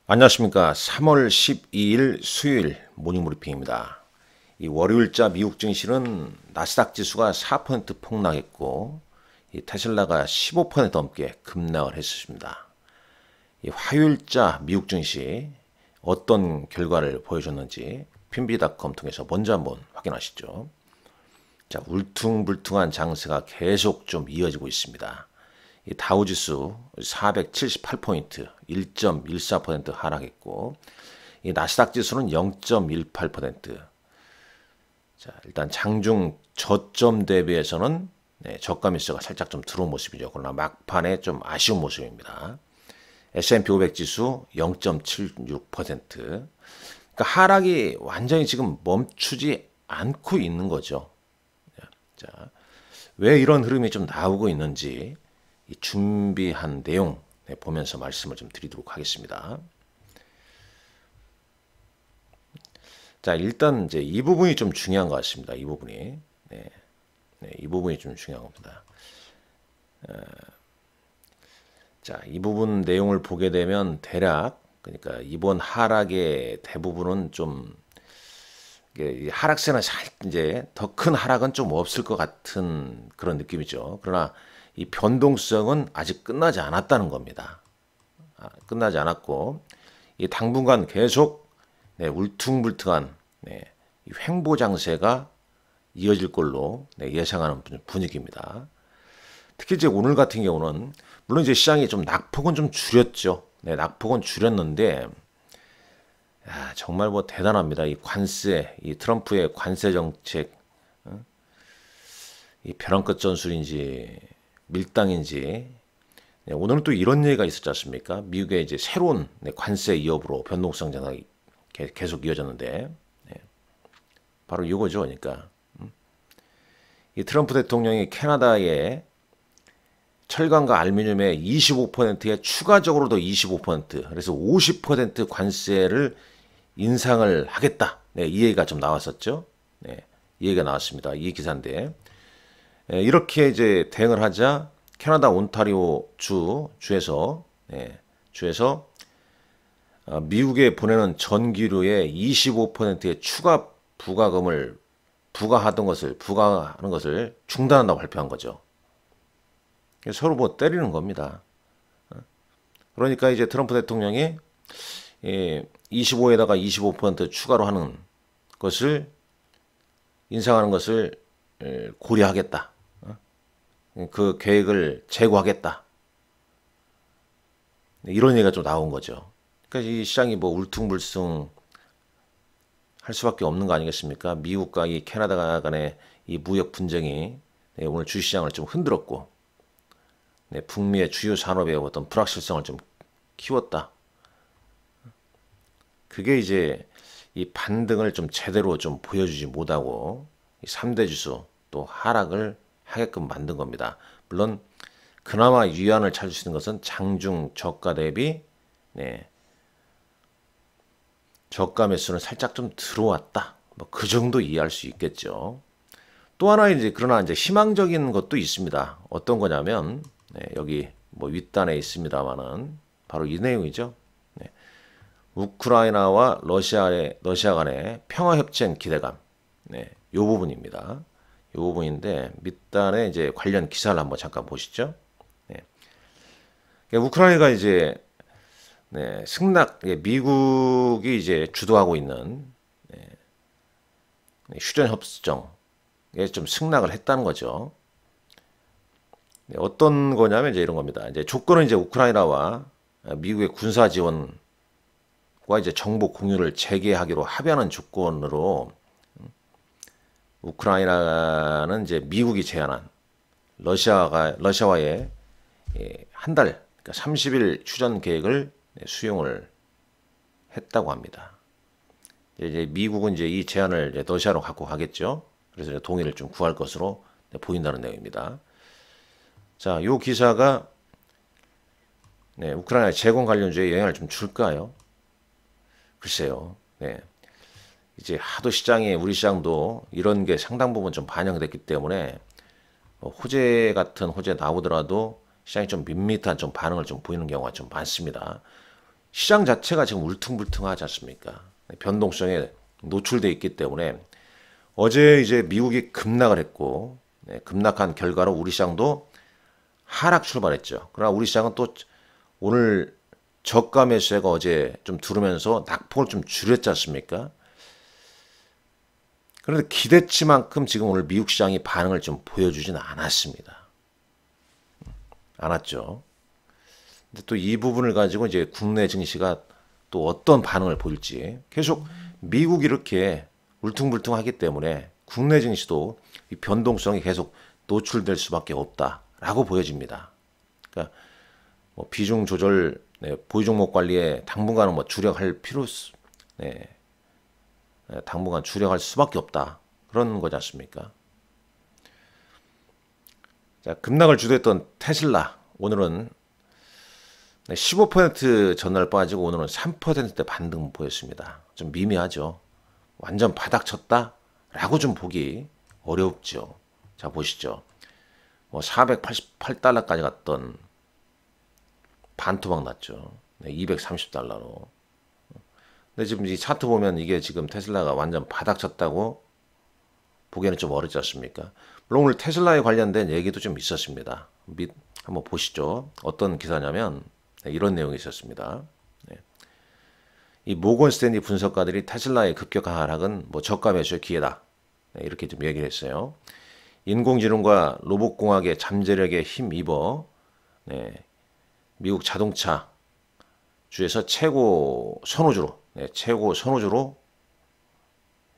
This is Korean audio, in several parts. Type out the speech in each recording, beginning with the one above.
안녕하십니까. 3월 12일 수요일 모닝브리핑입니다. 이 월요일자 미국 증시는 나스닥 지수가 4% 폭락했고 이 테슬라가 15% 넘게 급락을 했습니다. 이 화요일자 미국 증시 어떤 결과를 보여줬는지 핀비닷컴 통해서 먼저 한번 확인하시죠. 자, 울퉁불퉁한 장세가 계속 좀 이어지고 있습니다. 이 다우지수 478포인트 1.14% 하락했고 이 나스닥 지수는 0.18%. 자, 일단 장중 저점 대비해서는 저가 매수가 살짝 좀 들어온 모습이죠. 그러나 막판에 좀 아쉬운 모습입니다. S&P 500 지수 0.76%. 그러니까 하락이 완전히 지금 멈추지 않고 있는 거죠. 자, 왜 이런 흐름이 좀 나오고 있는지 이 준비한 내용 보면서 말씀을 좀 드리도록 하겠습니다. 자, 일단 이제 이 부분이 좀 중요한 것 같습니다. 이 부분이. 이 부분이 좀 중요한 겁니다. 자, 이 부분 내용을 보게 되면 대략 그러니까 이번 하락의 대부분은 좀 하락세는 이제 더 큰 하락은 좀 없을 것 같은 그런 느낌이죠. 그러나 이 변동성은 아직 끝나지 않았다는 겁니다. 끝나지 않았고 이 당분간 계속 울퉁불퉁한 이 횡보 장세가 이어질 걸로 예상하는 분위기입니다. 특히 이제 오늘 같은 경우는 물론 이제 시장이 좀 낙폭은 좀 줄였죠. 낙폭은 줄였는데 정말 뭐 대단합니다. 이 관세, 이 트럼프의 관세 정책, 이 벼랑 끝 전술인지 밀당인지. 오늘은 또 이런 얘기가 있었지 않습니까? 미국의 이제 새로운 관세 위협으로 변동성 전환이 계속 이어졌는데 바로 이거죠. 그러니까 이 트럼프 대통령이 캐나다에 철강과 알루미늄의 25%에 추가적으로도 25% 그래서 50% 관세를 인상을 하겠다. 이 얘기가 좀 나왔었죠. 이 얘기가 나왔습니다. 이 기사인데 이렇게 이제 대응을 하자 캐나다 온타리오 주에서 미국에 보내는 전기료의 25%의 추가 부과금을 부과하는 것을 중단한다고 발표한 거죠. 서로 뭐 때리는 겁니다. 그러니까 이제 트럼프 대통령이 25에다가 25% 추가로 하는 것을 인상하는 것을 고려하겠다. 그 계획을 재고하겠다. 이런 얘기가 좀 나온 거죠. 그러니까 이 시장이 뭐 울퉁불퉁 할 수밖에 없는 거 아니겠습니까? 미국과 이 캐나다 간의 이 무역 분쟁이 오늘 주시장을 좀 흔들었고, 북미의 주요 산업의 어떤 불확실성을 좀 키웠다. 그게 이제 이 반등을 좀 제대로 좀 보여주지 못하고 3대 지수 또 하락을 하게끔 만든 겁니다. 물론 그나마 위안을 찾을 수 있는 것은 장중 저가 대비 저가 매수는 살짝 좀 들어왔다. 뭐 그 정도 이해할 수 있겠죠. 또 하나 그러나 이제 희망적인 것도 있습니다. 어떤 거냐면 여기 뭐 윗단에 있습니다만은 바로 이 내용이죠. 우크라이나와 러시아 간의 평화 협정 기대감. 요 부분입니다. 요 부분인데 밑단에 이제 관련 기사를 한번 잠깐 보시죠. 우크라이나가 이제 승낙 미국이 이제 주도하고 있는 휴전 협정에 좀 승낙을 했다는 거죠. 어떤 거냐면 이제 이런 겁니다. 이제 조건은 이제 우크라이나와 미국의 군사 지원과 이제 정보 공유를 재개하기로 합의하는 조건으로 우크라이나는 이제 미국이 제안한 러시아와의 한 달, 그러니까 30일 휴전 계획을 수용을 했다고 합니다. 이제 미국은 이제 이 제안을 러시아로 갖고 가겠죠. 그래서 동의를 좀 구할 것으로 보인다는 내용입니다. 자, 요 기사가 우크라이나 재건 관련주에 영향을 좀 줄까요? 글쎄요. 이제 하도 시장에 우리 시장도 이런 게 상당 부분 좀 반영됐기 때문에 호재 같은 호재 나오더라도 시장이 좀 밋밋한 좀 반응을 좀 보이는 경우가 좀 많습니다. 시장 자체가 지금 울퉁불퉁하지 않습니까? 변동성에 노출돼 있기 때문에 어제 이제 미국이 급락을 했고 급락한 결과로 우리 시장도 하락 출발했죠. 그러나 우리 시장은 또 오늘 저가 매수세가 어제 좀 들으면서 낙폭을 좀 줄였지 않습니까? 그런데 기대치만큼 지금 오늘 미국 시장이 반응을 좀 보여주지는 않았습니다. 않았죠. 근데 또 이 부분을 가지고 이제 국내 증시가 또 어떤 반응을 보일지 계속 미국이 이렇게 울퉁불퉁하기 때문에 국내 증시도 이 변동성이 계속 노출될 수밖에 없다라고 보여집니다. 그러니까 뭐 비중 조절, 보유 종목 관리에 당분간은 뭐 주력할 당분간 주력할 수밖에 없다 그런 거지 않습니까? 자, 급락을 주도했던 테슬라 오늘은 15% 전날 빠지고 오늘은 3%대 반등 보였습니다. 좀 미미하죠. 완전 바닥 쳤다? 라고 좀 보기 어렵죠. 자, 보시죠. 뭐 488달러까지 갔던 반토막 났죠. 230달러로. 근데 지금 이 차트 보면 이게 지금 테슬라가 완전 바닥 쳤다고 보기에는 좀 어렵지 않습니까? 물론 오늘 테슬라에 관련된 얘기도 좀 있었습니다. 한번 보시죠. 어떤 기사냐면 이런 내용이 있었습니다. 이 모건 스탠리 분석가들이 테슬라의 급격한 하락은 뭐 저가 매수의 기회다. 이렇게 좀 얘기를 했어요. 인공지능과 로봇공학의 잠재력에 힘입어 미국 자동차 주에서 최고 선호주로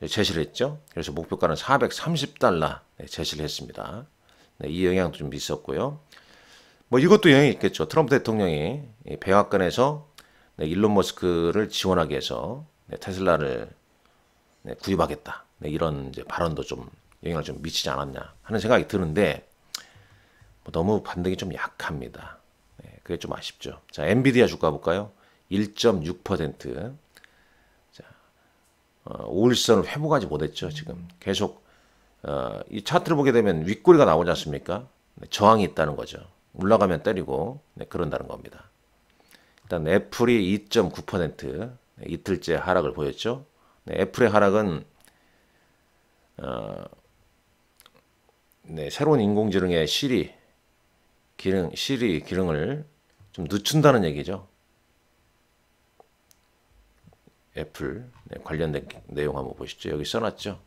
제시를 했죠. 그래서 목표가는 430달러 제시를 했습니다. 이 영향도 좀 있었고요. 뭐 이것도 영향이 있겠죠. 트럼프 대통령이 백악관에서 일론 머스크를 지원하기 위해서 테슬라를 구입하겠다. 이런 이제 발언도 좀 영향을 좀 미치지 않았냐 하는 생각이 드는데 뭐 너무 반등이 좀 약합니다. 그게 좀 아쉽죠. 자, 엔비디아 주가 볼까요? 1.6%. 자, 5일선을 회복하지 못했죠. 지금 계속 이 차트를 보게 되면 윗꼬리가 나오지 않습니까? 저항이 있다는 거죠. 올라가면 때리고 그런다는 겁니다. 일단 애플이 2.9% 이틀째 하락을 보였죠. 애플의 하락은 새로운 인공지능의 시리 기능을 좀 늦춘다는 얘기죠. 애플 관련된 내용 한번 보시죠. 여기 써놨죠.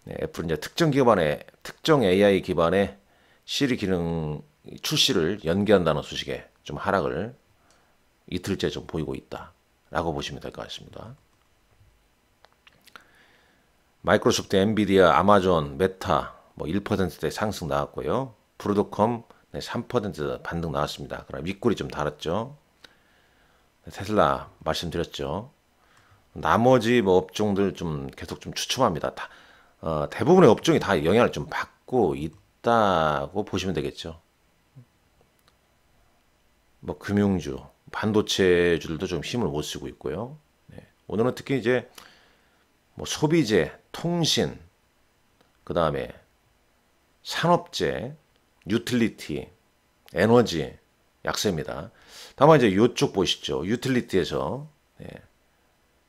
애플은 이제 특정 AI 기반의 시리 기능 출시를 연기한다는 소식에 좀 하락을 이틀째 좀 보이고 있다라고 보시면 될 것 같습니다. 마이크로소프트, 엔비디아, 아마존, 메타 뭐 1%대 상승 나왔고요. 브로드컴 3% 반등 나왔습니다. 그럼 윗골이 좀 달았죠. 테슬라 말씀드렸죠. 나머지 뭐 업종들 좀 계속 좀 추춤합니다. 대부분의 업종이 다 영향을 좀 받고 있다고 보시면 되겠죠. 뭐 금융주, 반도체주들도 좀 힘을 못 쓰고 있고요. 오늘은 특히 이제 뭐 소비재, 통신, 그 다음에 산업재, 유틸리티, 에너지 약세입니다. 다만 이제 이쪽 보시죠. 유틸리티에서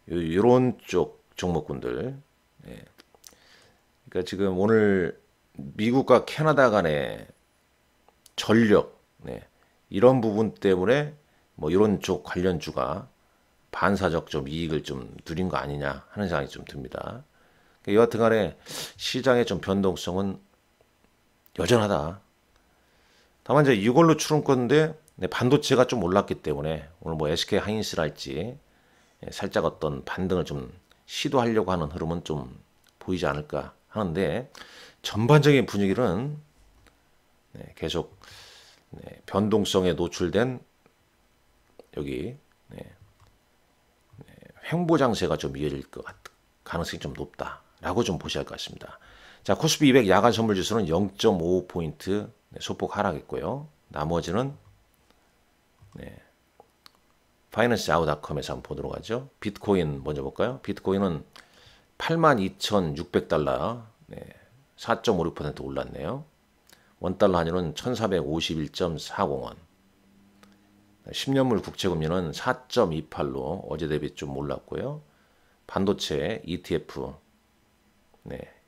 이런 쪽 종목군들. 그러니까 지금 오늘 미국과 캐나다 간의 전력 이런 부분 때문에 뭐 이런 쪽 관련주가 반사적 좀 이익을 좀 누린 거 아니냐 하는 생각이 좀 듭니다. 여하튼간에 시장의 좀 변동성은 여전하다. 다만 이제 이걸로 추론 건데 반도체가 좀 올랐기 때문에 오늘 뭐 SK 하이닉스랄지 살짝 어떤 반등을 좀 시도하려고 하는 흐름은 좀 보이지 않을까 하는데 전반적인 분위기는 계속 변동성에 노출된 여기 횡보 장세가 좀 이어질 것 가능성이 좀 높다라고 좀 보셔야 할 것 같습니다. 자, 코스피 200 야간 선물 지수는 0.55포인트 소폭 하락했고요. 나머지는 파이낸스아웃닷컴에서 한번 보도록 하죠. 비트코인 먼저 볼까요? 비트코인은 82,600달러 4.56% 올랐네요. 원달러 환율은 1451.40원. 10년물 국채금리는 4.28로 어제 대비 좀 올랐고요. 반도체 ETF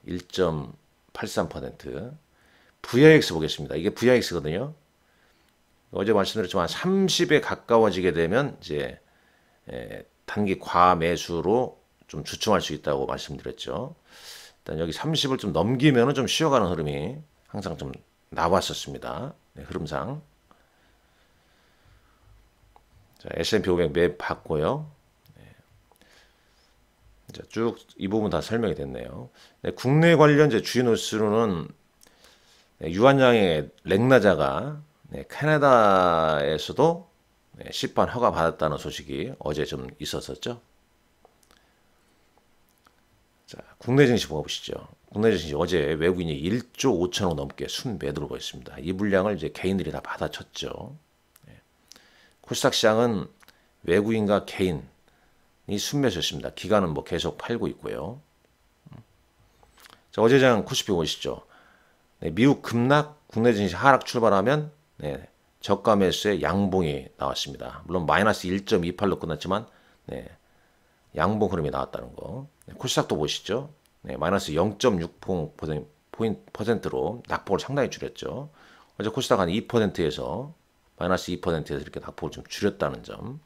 1.83%. VIX 보겠습니다. 이게 VIX거든요. 어제 말씀드렸지만 30에 가까워지게 되면 이제 단기 과매수로 좀 주춤할 수 있다고 말씀드렸죠. 일단 여기 30을 좀 넘기면은 좀 쉬어가는 흐름이 항상 좀 나왔었습니다. 흐름상. 자, S&P 500 맵 봤고요. 쭉 이 부분 다 설명이 됐네요. 국내 관련 주요 뉴스로는 유한양의 렉나자가 캐나다에서도 시판 허가 받았다는 소식이 어제 좀 있었었죠. 자, 국내 증시 보시죠. 국내 증시 어제 외국인이 1조 5천억 넘게 순매도를 보였습니다. 이 물량을 이제 개인들이 다 받아쳤죠. 코스닥 시장은 외국인과 개인이 순매수였습니다. 기관은 뭐 계속 팔고 있고요. 자, 어제 장 코스피 보시죠. 미국 급락, 국내 증시 하락 출발하면 저가 매수의 양봉이 나왔습니다. 물론 마이너스 1.28로 끝났지만 양봉 흐름이 나왔다는 거. 코스닥도 보시죠. 마이너스 0.6%로 낙폭을 상당히 줄였죠. 어제 코스닥 한 2%에서 마이너스 2%에서 이렇게 낙폭을 좀 줄였다는 점.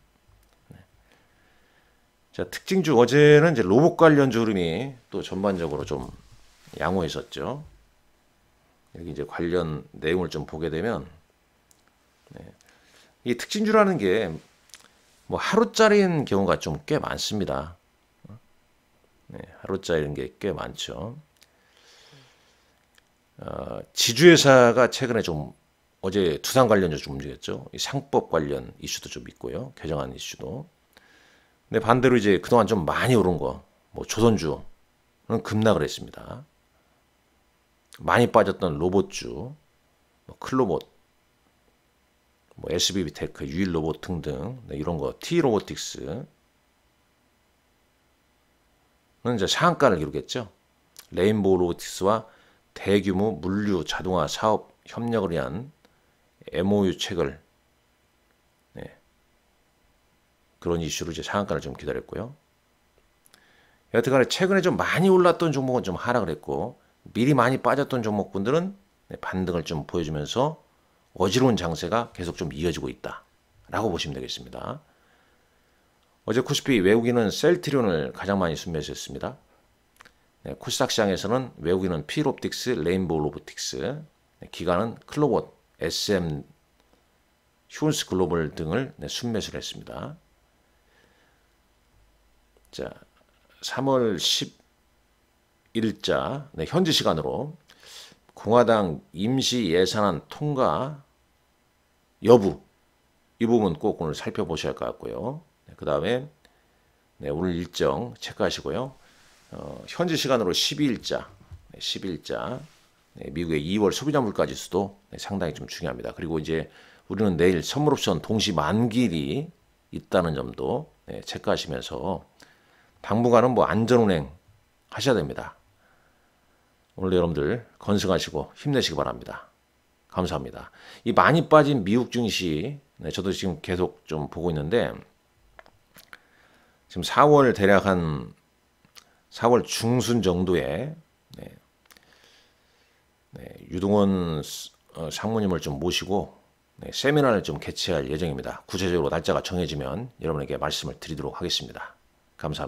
자, 특징주 어제는 이제 로봇 관련주 흐름이 또 전반적으로 좀 양호했었죠. 여기 이제 관련 내용을 좀 보게 되면 이 특징주라는 게 뭐 하루짜리인 경우가 좀 꽤 많습니다. 하루짜리인 게 꽤 많죠. 지주회사가 최근에 좀 어제 두산 관련주 좀 움직였죠. 이 상법 관련 이슈도 좀 있고요. 개정안 이슈도. 근데 반대로 이제 그동안 좀 많이 오른 거, 뭐 조선주는 급락을 했습니다. 많이 빠졌던 로봇주, 뭐 클로봇, 뭐 SBB테크, 유일로봇 등등 이런 거, T로보틱스는 이제 상한가를 기록했죠. 레인보우 로보틱스와 대규모 물류 자동화 사업 협력을 위한 MOU 체결, 그런 이슈로 이제 상한가를 좀 기다렸고요. 여하튼간에 최근에 좀 많이 올랐던 종목은 좀 하락을 했고 미리 많이 빠졌던 종목분들은 반등을 좀 보여주면서 어지러운 장세가 계속 좀 이어지고 있다라고 보시면 되겠습니다. 어제 코스피 외국인은 셀트리온을 가장 많이 순매수했습니다. 코스닥 시장에서는 외국인은 필옵틱스, 레인보우 로보틱스, 기관은 클로봇, SM, 휴온스 글로벌 등을 순매수를 했습니다. 자, 3월 10일자 현지 시간으로 공화당 임시 예산안 통과 여부 이 부분 꼭 오늘 살펴보셔야 할 것 같고요. 그 다음에 오늘 일정 체크하시고요. 현지 시간으로 12일자 미국의 2월 소비자 물가지수도 상당히 좀 중요합니다. 그리고 이제 우리는 내일 선물옵션 동시 만기일이 있다는 점도 체크하시면서 당분간은 뭐 안전운행 하셔야 됩니다. 오늘 여러분들 건승하시고 힘내시기 바랍니다. 감사합니다. 이 많이 빠진 미국 증시 저도 지금 계속 좀 보고 있는데 지금 4월 대략 한 4월 중순 정도에 유동원 상무님을 좀 모시고 세미나를 좀 개최할 예정입니다. 구체적으로 날짜가 정해지면 여러분에게 말씀을 드리도록 하겠습니다. 감사합니다.